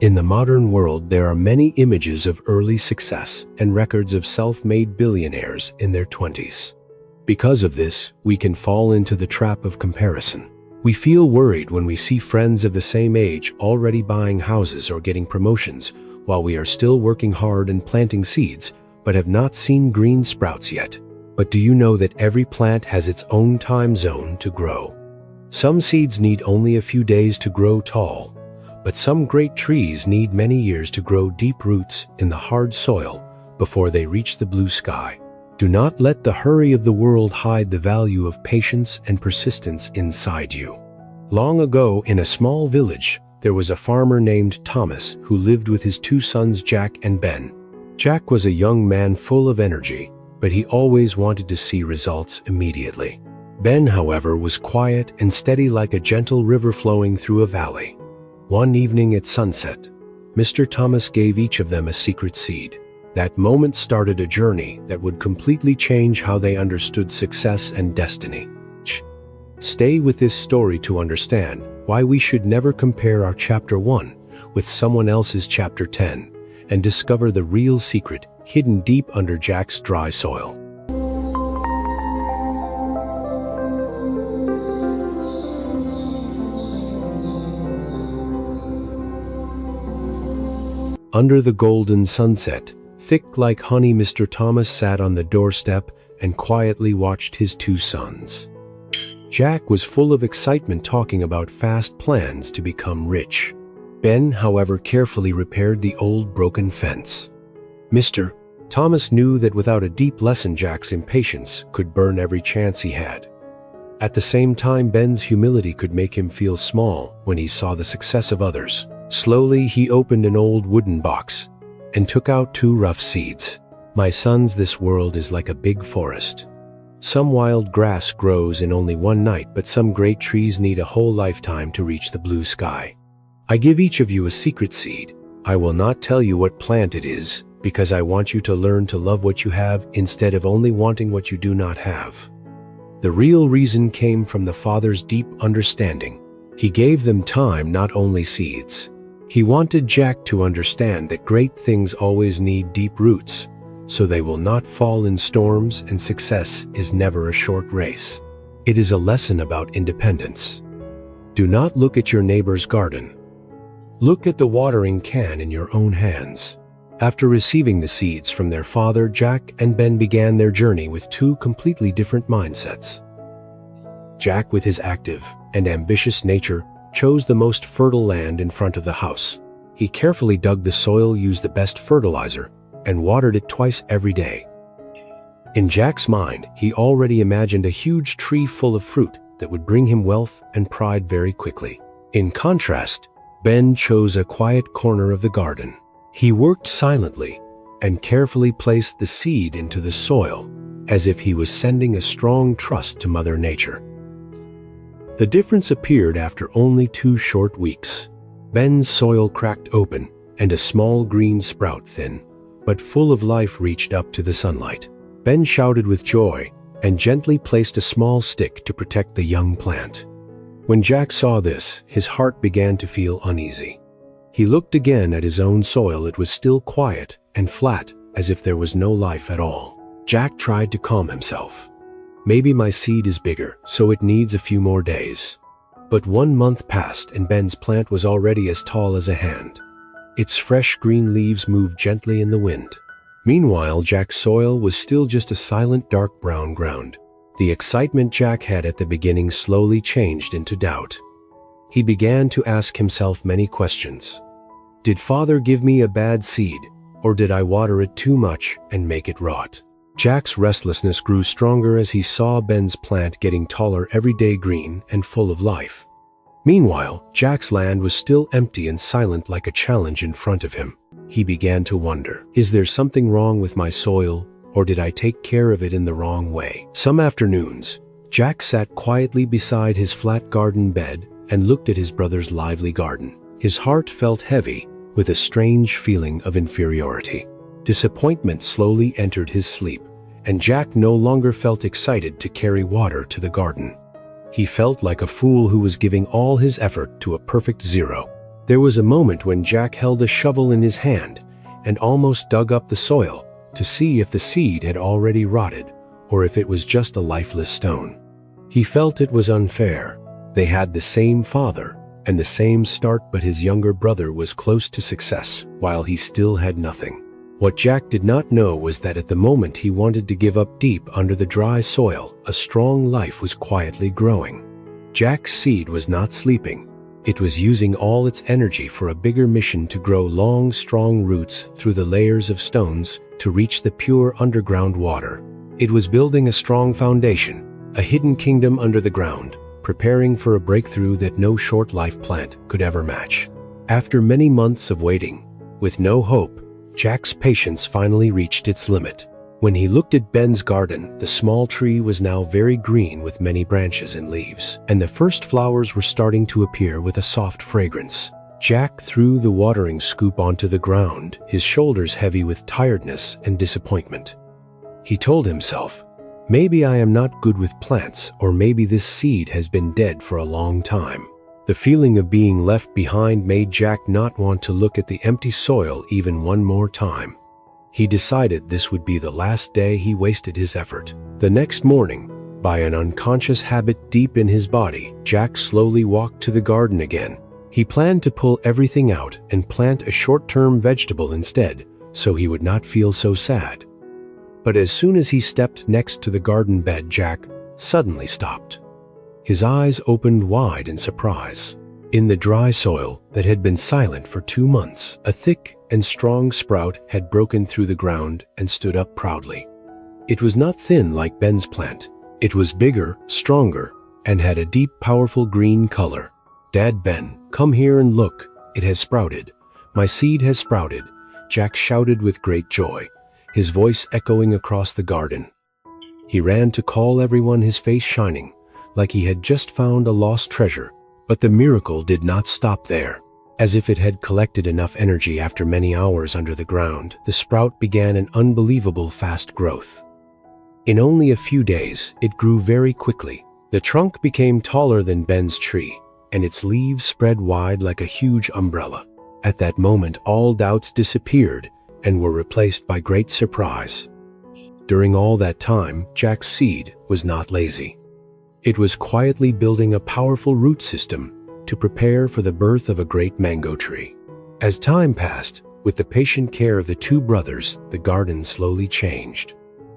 In the modern world, there are many images of early success and records of self-made billionaires in their 20s. Because of this, we can fall into the trap of comparison. We feel worried when we see friends of the same age already buying houses or getting promotions, while we are still working hard and planting seeds, but have not seen green sprouts yet. But do you know that every plant has its own time zone to grow? Some seeds need only a few days to grow tall, but some great trees need many years to grow deep roots in the hard soil before they reach the blue sky. Do not let the hurry of the world hide the value of patience and persistence inside you. Long ago, in a small village, there was a farmer named Thomas who lived with his two sons Jack and Ben. Jack was a young man full of energy, but he always wanted to see results immediately. Ben, however, was quiet and steady like a gentle river flowing through a valley. One evening at sunset, Mr. Thomas gave each of them a secret seed. That moment started a journey that would completely change how they understood success and destiny. Stay with this story to understand why we should never compare our chapter 1 with someone else's chapter 10 and discover the real secret hidden deep under Jack's dry soil. Under the golden sunset, thick like honey, Mr. Thomas sat on the doorstep and quietly watched his two sons. Jack was full of excitement, talking about fast plans to become rich. Ben, however, carefully repaired the old broken fence. Mr. Thomas knew that without a deep lesson, Jack's impatience could burn every chance he had. At the same time, Ben's humility could make him feel small when he saw the success of others. Slowly, he opened an old wooden box and took out 2 rough seeds. "My sons, this world is like a big forest. Some wild grass grows in only one night, but some great trees need a whole lifetime to reach the blue sky. I give each of you a secret seed. I will not tell you what plant it is, because I want you to learn to love what you have instead of only wanting what you do not have." The real reason came from the father's deep understanding. He gave them time, not only seeds. He wanted Jack to understand that great things always need deep roots, so they will not fall in storms, and success is never a short race. It is a lesson about independence. Do not look at your neighbor's garden. Look at the watering can in your own hands. After receiving the seeds from their father, Jack and Ben began their journey with 2 completely different mindsets. Jack, with his active and ambitious nature, chose the most fertile land in front of the house. He carefully dug the soil, used the best fertilizer, and watered it twice every day. In Jack's mind, he already imagined a huge tree full of fruit that would bring him wealth and pride very quickly. In contrast, Ben chose a quiet corner of the garden. He worked silently and carefully placed the seed into the soil, as if he was sending a strong trust to Mother Nature. The difference appeared after only 2 short weeks. Ben's soil cracked open, and a small green sprout, thin but full of life, reached up to the sunlight. Ben shouted with joy and gently placed a small stick to protect the young plant. When Jack saw this, his heart began to feel uneasy. He looked again at his own soil. It was still quiet and flat, as if there was no life at all. Jack tried to calm himself. Maybe my seed is bigger, so it needs a few more days. But 1 month passed, and Ben's plant was already as tall as a hand. Its fresh green leaves moved gently in the wind. Meanwhile, Jack's soil was still just a silent dark brown ground. The excitement Jack had at the beginning slowly changed into doubt. He began to ask himself many questions. Did Father give me a bad seed, or did I water it too much and make it rot? Jack's restlessness grew stronger as he saw Ben's plant getting taller every day, green and full of life. Meanwhile, Jack's land was still empty and silent, like a challenge in front of him. He began to wonder, is there something wrong with my soil, or did I take care of it in the wrong way? Some afternoons, Jack sat quietly beside his flat garden bed and looked at his brother's lively garden. His heart felt heavy with a strange feeling of inferiority. Disappointment slowly entered his sleep, and Jack no longer felt excited to carry water to the garden. He felt like a fool who was giving all his effort to a perfect zero. There was a moment when Jack held a shovel in his hand and almost dug up the soil to see if the seed had already rotted or if it was just a lifeless stone. He felt it was unfair. They had the same father and the same start, but his younger brother was close to success while he still had nothing. What Jack did not know was that at the moment he wanted to give up, deep under the dry soil, a strong life was quietly growing. Jack's seed was not sleeping. It was using all its energy for a bigger mission, to grow long, strong roots through the layers of stones to reach the pure underground water. It was building a strong foundation, a hidden kingdom under the ground, preparing for a breakthrough that no short-life plant could ever match. After many months of waiting, with no hope, Jack's patience finally reached its limit. When he looked at Ben's garden, the small tree was now very green with many branches and leaves, and the first flowers were starting to appear with a soft fragrance. Jack threw the watering scoop onto the ground, his shoulders heavy with tiredness and disappointment. He told himself, "Maybe I am not good with plants, or maybe this seed has been dead for a long time." The feeling of being left behind made Jack not want to look at the empty soil even one more time. He decided this would be the last day he wasted his effort. The next morning, by an unconscious habit deep in his body, Jack slowly walked to the garden again. He planned to pull everything out and plant a short-term vegetable instead, so he would not feel so sad. But as soon as he stepped next to the garden bed, Jack suddenly stopped. His eyes opened wide in surprise. In the dry soil that had been silent for 2 months, a thick and strong sprout had broken through the ground and stood up proudly. It was not thin like Ben's plant. It was bigger, stronger, and had a deep, powerful green color. "Dad, Ben, come here and look. It has sprouted. My seed has sprouted," Jack shouted with great joy, his voice echoing across the garden. He ran to call everyone, his face shining, like he had just found a lost treasure. But the miracle did not stop there. As if it had collected enough energy after many hours under the ground, the sprout began an unbelievable fast growth. In only a few days, it grew very quickly. The trunk became taller than Ben's tree, and its leaves spread wide like a huge umbrella. At that moment, all doubts disappeared and were replaced by great surprise. During all that time, Jack's seed was not lazy. It was quietly building a powerful root system to prepare for the birth of a great mango tree. As time passed, with the patient care of the 2 brothers, the garden slowly changed.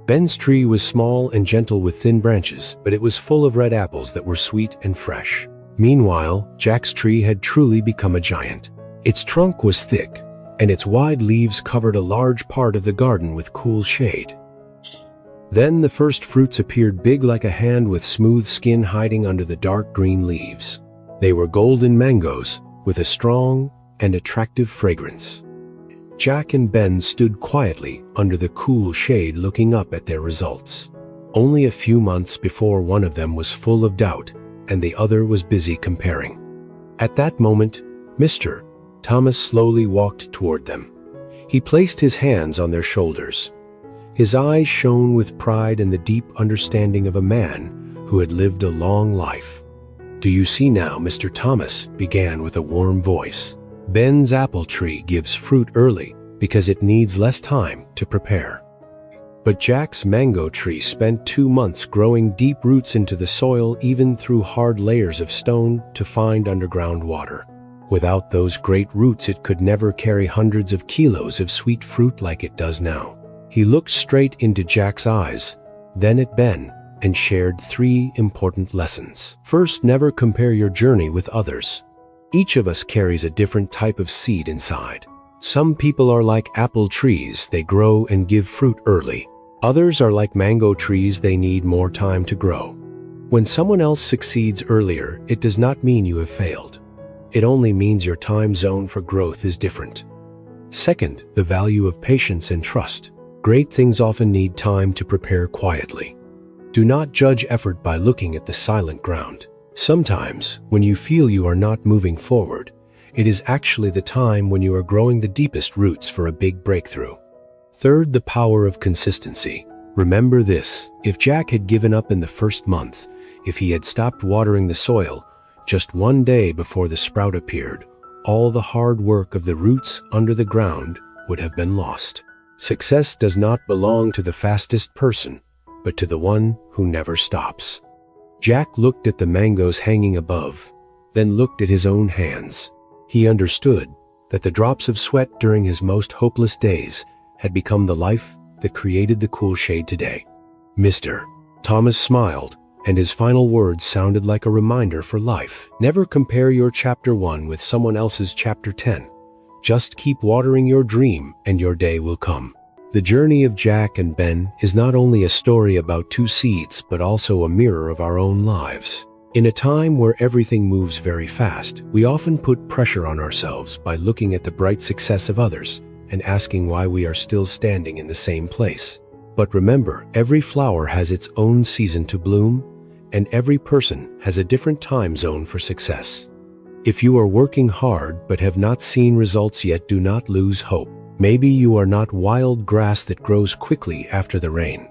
Ben's tree was small and gentle with thin branches, but it was full of red apples that were sweet and fresh. Meanwhile, Jack's tree had truly become a giant. Its trunk was thick, and its wide leaves covered a large part of the garden with cool shade. Then the first fruits appeared, big like a hand with smooth skin hiding under the dark green leaves. They were golden mangoes with a strong and attractive fragrance. Jack and Ben stood quietly under the cool shade looking up at their results. Only a few months before, one of them was full of doubt and the other was busy comparing. At that moment, Mr. Thomas slowly walked toward them. He placed his hands on their shoulders. His eyes shone with pride and the deep understanding of a man who had lived a long life. "Do you see now, Mr. Thomas?" began with a warm voice. "Ben's apple tree gives fruit early because it needs less time to prepare. But Jack's mango tree spent 2 months growing deep roots into the soil, even through hard layers of stone, to find underground water. Without those great roots, it could never carry hundreds of kilos of sweet fruit like it does now." He looked straight into Jack's eyes, then at Ben, and shared 3 important lessons. First, never compare your journey with others. Each of us carries a different type of seed inside. Some people are like apple trees, they grow and give fruit early. Others are like mango trees, they need more time to grow. When someone else succeeds earlier, it does not mean you have failed. It only means your time zone for growth is different. Second, the value of patience and trust. Great things often need time to prepare quietly. Do not judge effort by looking at the silent ground. Sometimes, when you feel you are not moving forward, it is actually the time when you are growing the deepest roots for a big breakthrough. Third, the power of consistency. Remember this: if Jack had given up in the first month, if he had stopped watering the soil just one day before the sprout appeared, all the hard work of the roots under the ground would have been lost. Success does not belong to the fastest person, but to the one who never stops. Jack looked at the mangoes hanging above, then looked at his own hands. He understood that the drops of sweat during his most hopeless days had become the life that created the cool shade today. Mr. Thomas smiled, and his final words sounded like a reminder for life. Never compare your chapter 1 with someone else's chapter 10. Just keep watering your dream and your day will come. The journey of Jack and Ben is not only a story about two seeds, but also a mirror of our own lives. In a time where everything moves very fast, we often put pressure on ourselves by looking at the bright success of others and asking why we are still standing in the same place. But remember, every flower has its own season to bloom, and every person has a different time zone for success. If you are working hard but have not seen results yet, do not lose hope. Maybe you are not wild grass that grows quickly after the rain.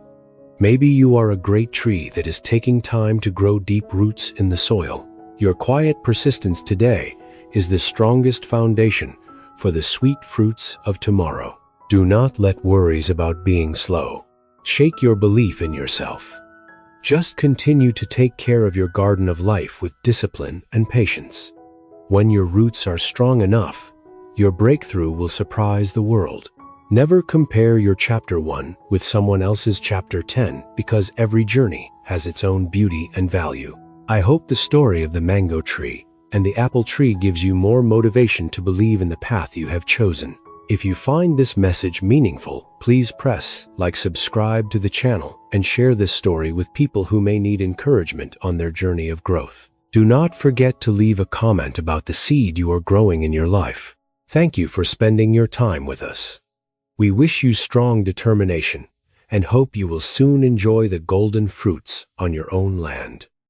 Maybe you are a great tree that is taking time to grow deep roots in the soil. Your quiet persistence today is the strongest foundation for the sweet fruits of tomorrow. Do not let worries about being slow shake your belief in yourself. Just continue to take care of your garden of life with discipline and patience. When your roots are strong enough, your breakthrough will surprise the world. Never compare your chapter 1 with someone else's chapter 10, because every journey has its own beauty and value. I hope the story of the mango tree and the apple tree gives you more motivation to believe in the path you have chosen. If you find this message meaningful, please press like, subscribe to the channel, and share this story with people who may need encouragement on their journey of growth. Do not forget to leave a comment about the seed you are growing in your life. Thank you for spending your time with us. We wish you strong determination and hope you will soon enjoy the golden fruits on your own land.